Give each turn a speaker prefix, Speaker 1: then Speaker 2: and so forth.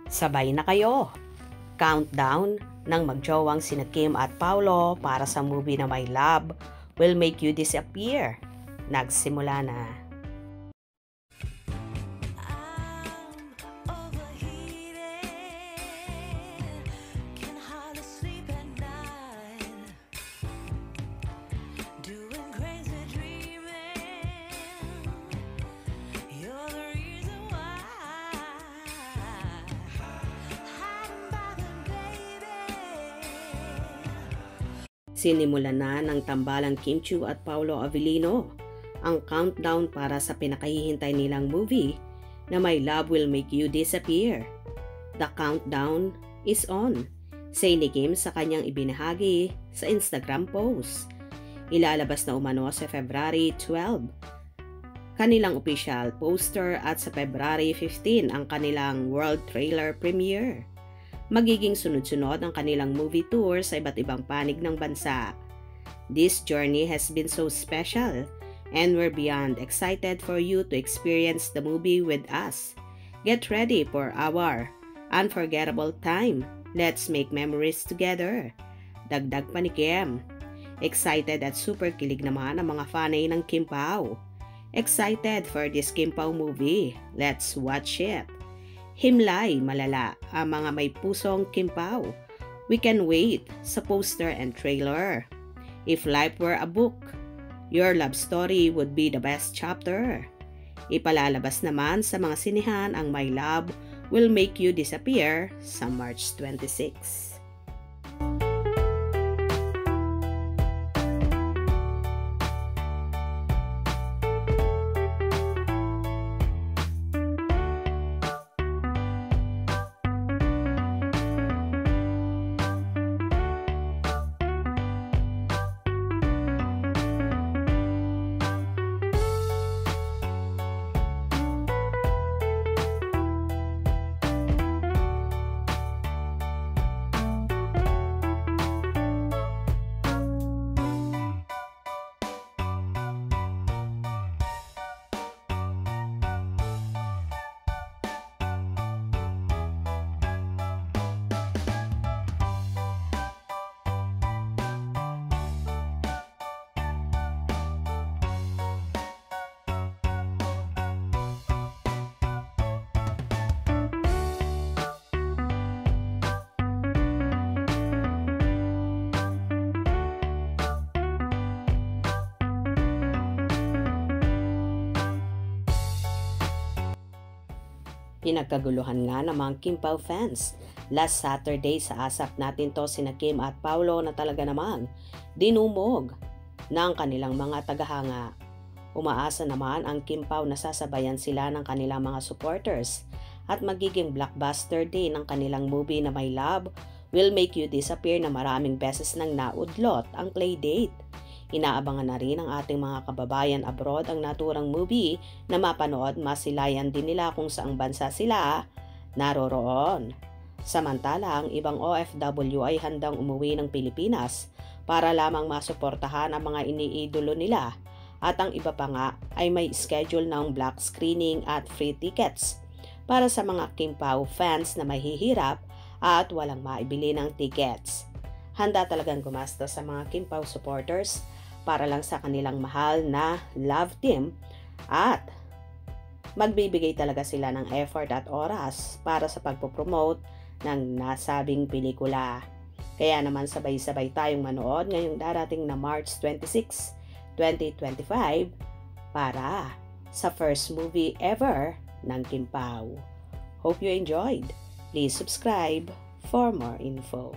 Speaker 1: Sabay na kayo! Countdown ng magjowang sina Kim at Paolo para sa movie na My Love Will Make You Disappear. Nagsimula na. Sinimulan na ng tambalang Kim Chiu at Paolo Avellino ang countdown para sa pinakahihintay nilang movie na My Love Will Make You Disappear. The countdown is on, say ni Kim sa kanyang ibinahagi sa Instagram post. Ilalabas na umano sa February 12 kanilang official poster at sa February 15 ang kanilang world trailer premiere. Magiging sunod-sunod ang kanilang movie tour sa iba't ibang panig ng bansa. This journey has been so special and we're beyond excited for you to experience the movie with us. Get ready for our unforgettable time. Let's make memories together. Dagdag pa ni Kim. Excited at super kilig naman ang mga fanay ng Kim Pao. Excited for this Kim Pao movie. Let's watch it. Himlay malala ang mga may pusong Kim Pao. We can wait sa poster and trailer. If life were a book, your love story would be the best chapter. Ipalalabas naman sa mga sinihan ang My Love Will Make You Disappear sa March 26. Pinagkaguluhan nga ng mga Kim Pao fans. Last Saturday sa asap natin to sina Kim at Paolo na talaga namang dinumog ng kanilang mga tagahanga. Umaasa naman ang Kim Pao na sasabayan sila ng kanilang mga supporters at magiging blockbuster din ng kanilang movie na My Love Will Make You Disappear na maraming beses nang naudlot ang playdate. Inaabangan na rin ang ating mga kababayan abroad ang naturang movie na mapanood, masilayan din nila kung saang bansa sila naroroon. Samantala, ang ibang OFW ay handang umuwi ng Pilipinas para lamang masuportahan ang mga iniidolo nila at ang iba pa nga ay may schedule ng block screening at free tickets para sa mga Kim Pao fans na mahihirap at walang maibili ng tickets. Handa talagang gumastos sa mga Kim Pao supporters para lang sa kanilang mahal na love team at magbibigay talaga sila ng effort at oras para sa pagpopromote ng nasabing pelikula. Kaya naman sabay-sabay tayong manood ngayong darating na March 26, 2025 para sa first movie ever ng Kim Pao. Hope you enjoyed. Please subscribe for more info.